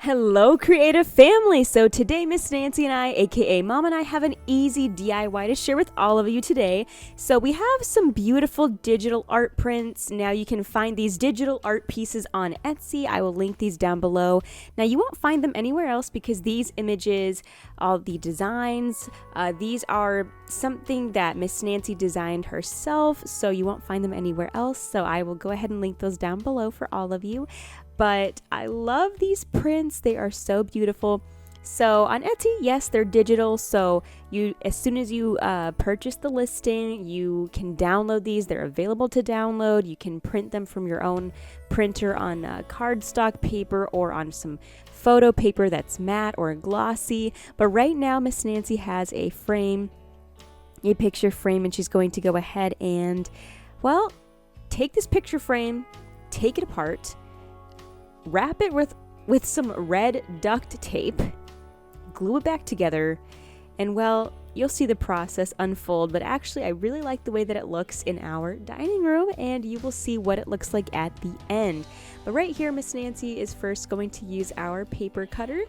Hello, creative family! So today, Miss Nancy and I, aka Mom and I, have an easy DIY to share with all of you today. So we have some beautiful digital art prints. Now you can find these digital art pieces on Etsy. I will link these down below. Now you won't find them anywhere else because these images, all the designs, these are something that Miss Nancy designed herself, so you won't find them anywhere else. So I will go ahead and link those down below for all of you. But I love these prints. They are so beautiful. So on Etsy, yes, they're digital. So as soon as you purchase the listing, you can download these. They're available to download. You can print them from your own printer on cardstock paper or on some photo paper that's matte or glossy. But right now, Miss Nancy has a frame, a picture frame, and she's going to go ahead and, well, take this picture frame, take it apart, wrap it with some red duct tape, glue it back together, and well, you'll see the process unfold. But actually, I really like the way that it looks in our dining room, and you will see what it looks like at the end. But right here, Miss Nancy is first going to use our paper cutter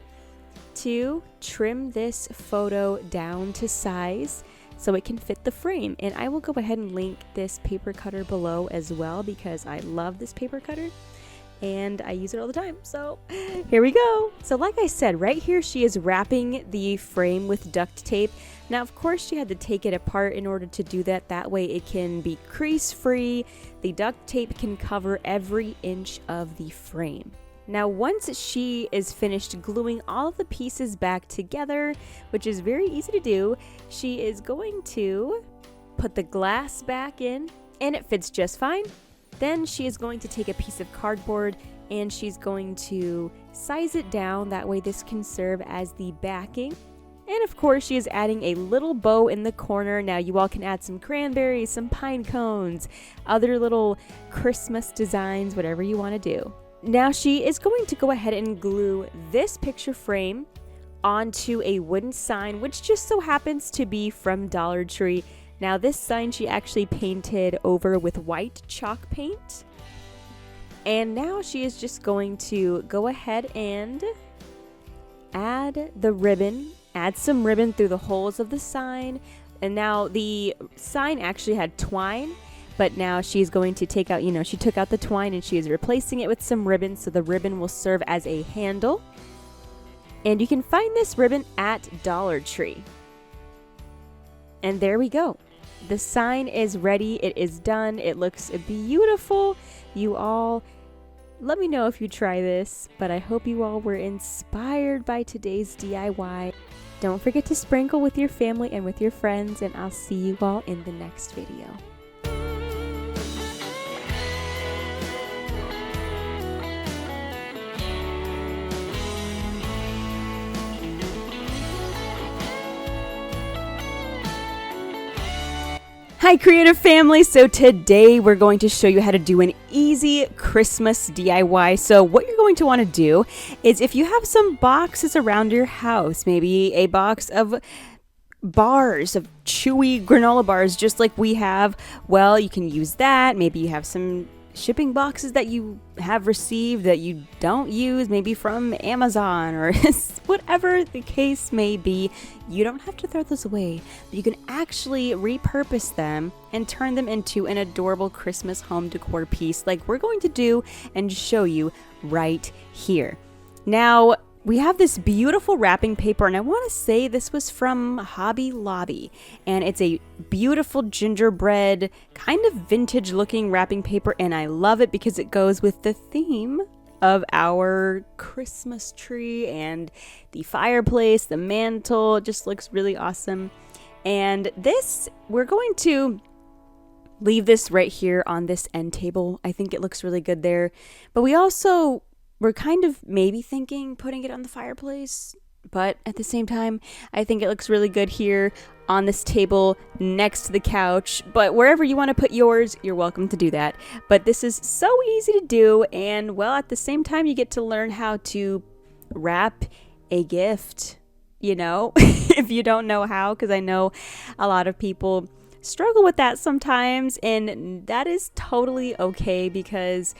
to trim this photo down to size so it can fit the frame. And I will go ahead and link this paper cutter below as well because I love this paper cutter and I use it all the time. So here we go. So like I said, right here she is wrapping the frame with duct tape. Now of course she had to take it apart in order to do that. That way it can be crease free. The duct tape can cover every inch of the frame. Now once she is finished gluing all of the pieces back together, which is very easy to do, she is going to put the glass back in and it fits just fine. Then she is going to take a piece of cardboard and she's going to size it down. That way this can serve as the backing. And of course she is adding a little bow in the corner. Now you all can add some cranberries, some pine cones, other little Christmas designs, whatever you want to do. Now she is going to go ahead and glue this picture frame onto a wooden sign, which just so happens to be from Dollar Tree. Now this sign she actually painted over with white chalk paint. And now she is just going to go ahead and add the ribbon, add some ribbon through the holes of the sign. And now the sign actually had twine, but now she's going to take out, she took out the twine and she is replacing it with some ribbon. So the ribbon will serve as a handle. And you can find this ribbon at Dollar Tree. And there we go. The sign is ready. It is done. It looks beautiful. You all, let me know if you try this, but I hope you all were inspired by today's DIY. Don't forget to sprinkle with your family and with your friends, and I'll see you all in the next video. Hi creative family, so today we're going to show you how to do an easy Christmas DIY. So what you're going to want to do is, if you have some boxes around your house, maybe a box of bars, of chewy granola bars just like we have, well, you can use that. Maybe you have some shipping boxes that you have received that you don't use, maybe from Amazon or whatever the case may be. You don't have to throw those away, but you can actually repurpose them and turn them into an adorable Christmas home decor piece like we're going to do and show you right here. Now, we have this beautiful wrapping paper, and I want to say this was from Hobby Lobby, and it's a beautiful gingerbread, kind of vintage looking wrapping paper, and I love it because it goes with the theme of our Christmas tree and the fireplace, the mantle. It just looks really awesome. And this, we're going to leave this right here on this end table. I think it looks really good there, but we're kind of maybe thinking putting it on the fireplace, but at the same time, I think it looks really good here on this table next to the couch. But wherever you want to put yours, you're welcome to do that. But this is so easy to do, and well, at the same time, you get to learn how to wrap a gift, if you don't know how, because I know a lot of people struggle with that sometimes, and that is totally okay because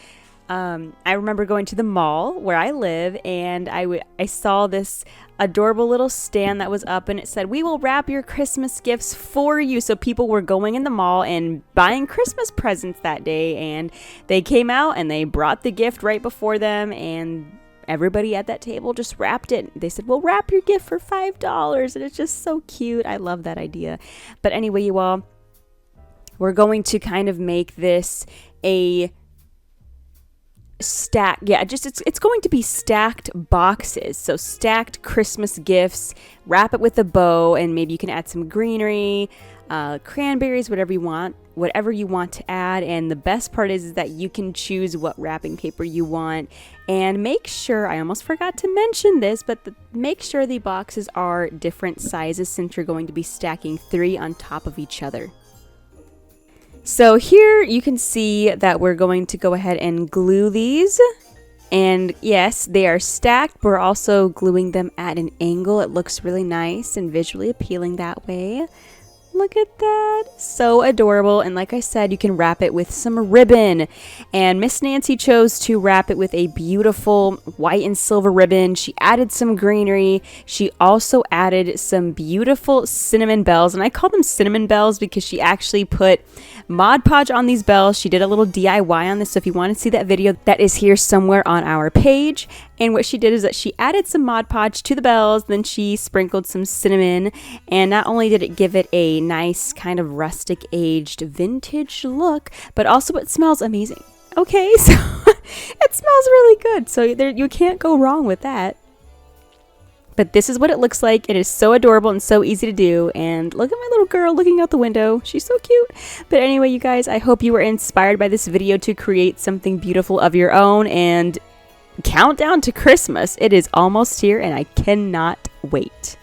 I remember going to the mall where I live, and I saw this adorable little stand that was up, and it said, "We will wrap your Christmas gifts for you." So people were going in the mall and buying Christmas presents that day, and they came out and they brought the gift right before them, and everybody at that table just wrapped it. They said, "We'll wrap your gift for $5, and it's just so cute. I love that idea. But anyway, you all, we're going to kind of make this a it's going to be stacked boxes. So stacked Christmas gifts, wrap it with a bow, and maybe you can add some greenery, cranberries, whatever you want to add. And the best part is that you can choose what wrapping paper you want. And make sure, I almost forgot to mention this, but make sure the boxes are different sizes, since you're going to be stacking 3 on top of each other. So here you can see that we're going to go ahead and glue these. And yes, they are stacked. We're also gluing them at an angle. It looks really nice and visually appealing that way. Look at that. So adorable. And like I said, you can wrap it with some ribbon. And Miss Nancy chose to wrap it with a beautiful white and silver ribbon. She added some greenery. She also added some beautiful cinnamon bells. And I call them cinnamon bells because she actually put Mod Podge on these bells. She did a little DIY on this. So if you want to see that video, that is here somewhere on our page. And what she did is that she added some Mod Podge to the bells, then she sprinkled some cinnamon, and not only did it give it a nice kind of rustic aged vintage look, but also it smells amazing. Okay, so it smells really good, so you can't go wrong with that. But this is what it looks like. It is so adorable and so easy to do. And look at my little girl looking out the window. She's so cute. But anyway, you guys, I hope you were inspired by this video to create something beautiful of your own. And countdown to Christmas. It is almost here, and I cannot wait.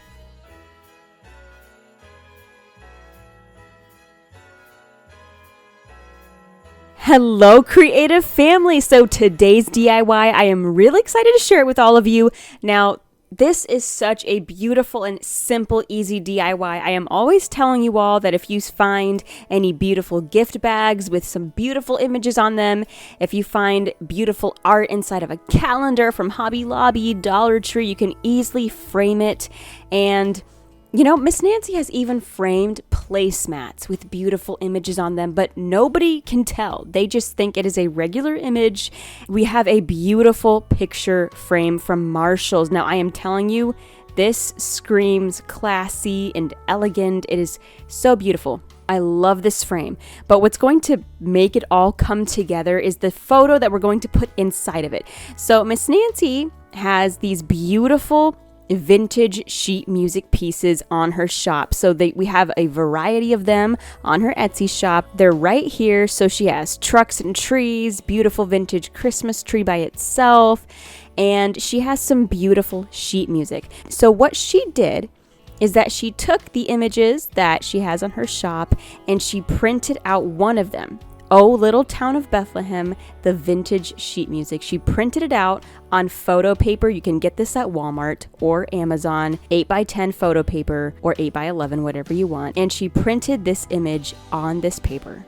Hello, creative family. So today's DIY, I am really excited to share it with all of you. Now, this is such a beautiful and simple, easy DIY. I am always telling you all that if you find any beautiful gift bags with some beautiful images on them, if you find beautiful art inside of a calendar from Hobby Lobby, Dollar Tree, you can easily frame it. And you know, Miss Nancy has even framed placemats with beautiful images on them, but nobody can tell. They just think it is a regular image. We have a beautiful picture frame from Marshall's. Now, I am telling you, this screams classy and elegant. It is so beautiful. I love this frame. But what's going to make it all come together is the photo that we're going to put inside of it. So Miss Nancy has these beautiful vintage sheet music pieces on her shop. So we have a variety of them on her Etsy shop. They're right here. So she has trucks and trees, beautiful vintage Christmas tree by itself, and she has some beautiful sheet music. So what she did is that she took the images that she has on her shop and she printed out one of them. Oh, Little Town of Bethlehem, the vintage sheet music. She printed it out on photo paper. You can get this at Walmart or Amazon, 8x10 photo paper or 8x11, whatever you want. And she printed this image on this paper.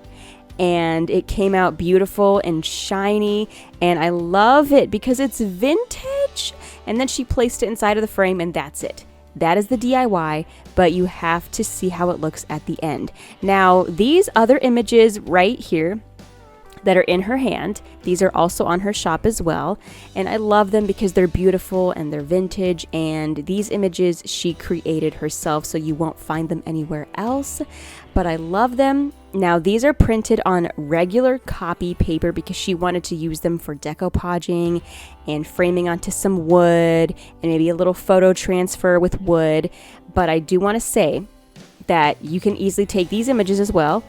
And it came out beautiful and shiny. And I love it because it's vintage. And then she placed it inside of the frame, and that's it. That is the DIY, but you have to see how it looks at the end. Now, these other images right here that are in her hand, these are also on her shop as well. And I love them because they're beautiful and they're vintage. And these images she created herself, so you won't find them anywhere else. But I love them. Now, these are printed on regular copy paper because she wanted to use them for decoupaging and framing onto some wood and maybe a little photo transfer with wood. But I do want to say that you can easily take these images as well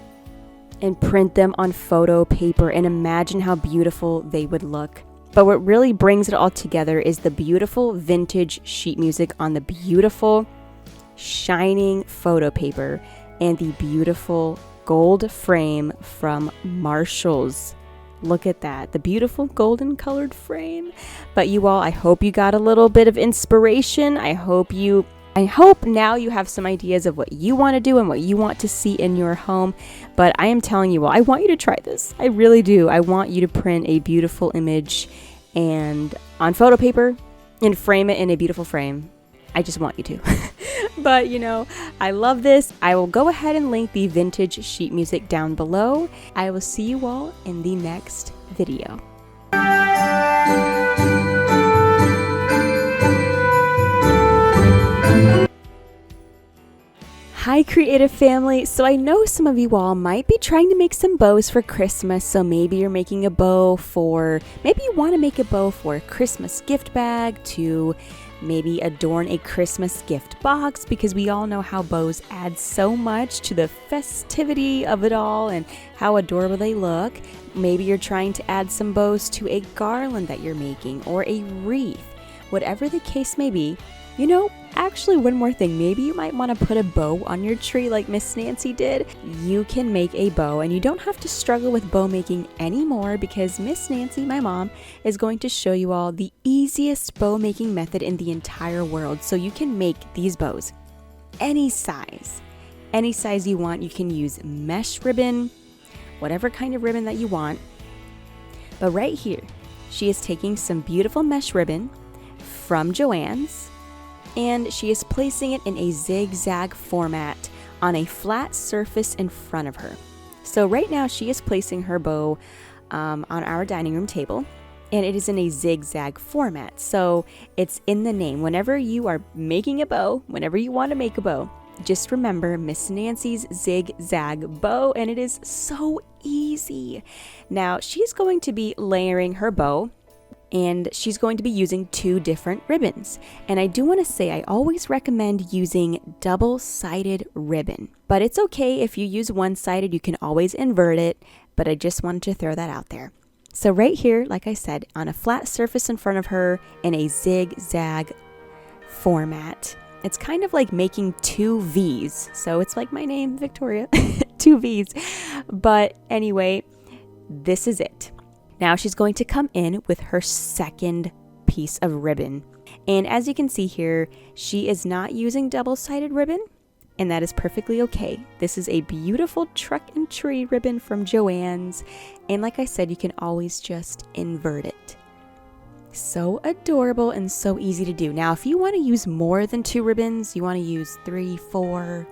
and print them on photo paper and imagine how beautiful they would look. But what really brings it all together is the beautiful vintage sheet music on the beautiful shining photo paper and the beautiful gold frame from Marshall's. Look at that, the beautiful golden colored frame. But you all, I hope you got a little bit of inspiration. I hope you I hope now you have some ideas of what you want to do and what you want to see in your home. But I am telling you all, I want you to try this. I really do. I want you to print a beautiful image and on photo paper and frame it in a beautiful frame. I just want you to. But I love this. I will go ahead and link the vintage sheet music down below. I will see you all in the next video. Hi creative family. So I know some of you all might be trying to make some bows for Christmas. So maybe you're making a bow maybe you want to make a bow for a Christmas gift bag, to maybe adorn a Christmas gift box, because we all know how bows add so much to the festivity of it all and how adorable they look. Maybe you're trying to add some bows to a garland that you're making or a wreath. Whatever the case may be, actually one more thing, maybe you might want to put a bow on your tree like Miss Nancy did. You can make a bow and you don't have to struggle with bow making anymore, because Miss Nancy, my mom, is going to show you all the easiest bow making method in the entire world. So you can make these bows any size you want. You can use mesh ribbon, whatever kind of ribbon that you want. But right here, she is taking some beautiful mesh ribbon from Joann's, and she is placing it in a zigzag format on a flat surface in front of her. So right now she is placing her bow on our dining room table, and it is in a zigzag format. So it's in the name. Whenever you are making a bow, whenever you want to make a bow, just remember Miss Nancy's zigzag bow, and it is so easy. Now she's going to be layering her bow, and she's going to be using 2 different ribbons. And I do want to say I always recommend using double-sided ribbon, but it's okay if you use one-sided. You can always invert it, but I just wanted to throw that out there. So right here, like I said, on a flat surface in front of her in a zigzag format, it's kind of like making 2 V's. So it's like my name, Victoria, 2 V's. But anyway, this is it. Now she's going to come in with her second piece of ribbon. And as you can see here, she is not using double-sided ribbon, and that is perfectly okay. This is a beautiful truck and tree ribbon from Joann's. And like I said, you can always just invert it. So adorable and so easy to do. Now, if you want to use more than 2 ribbons, you want to use 3, 4,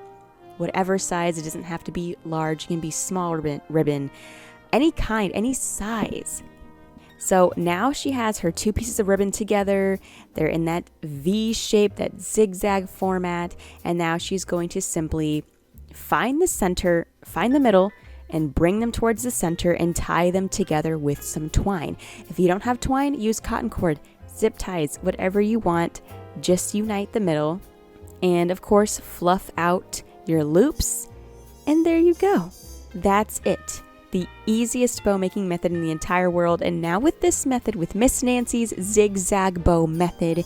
whatever size. It doesn't have to be large. It can be small ribbon. Any kind, any size. So now she has her 2 pieces of ribbon together. They're in that V shape, that zigzag format. And now she's going to simply find the center, find the middle, and bring them towards the center and tie them together with some twine. If you don't have twine, use cotton cord, zip ties, whatever you want. Just unite the middle. And of course, fluff out your loops. And there you go. That's it. The easiest bow making method in the entire world. And now with this method, with Miss Nancy's zigzag bow method,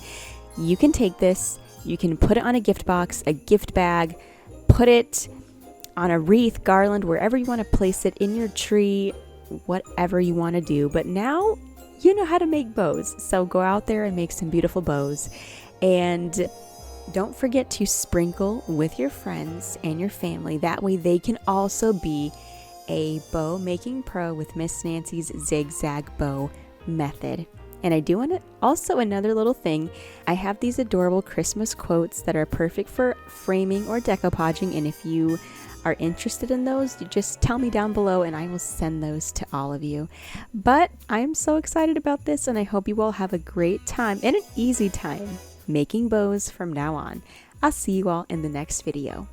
you can take this, you can put it on a gift box, a gift bag, put it on a wreath, garland, wherever you want to place it, in your tree, whatever you want to do. But now you know how to make bows. So go out there and make some beautiful bows. And don't forget to sprinkle with your friends and your family. That way they can also be a bow making pro with Miss Nancy's zigzag bow method. And I do want to also, another little thing, I have these adorable Christmas quotes that are perfect for framing or decoupaging, and if you are interested in those, you just tell me down below and I will send those to all of you. But I'm so excited about this, and I hope you all have a great time and an easy time making bows from now on. I'll see you all in the next video.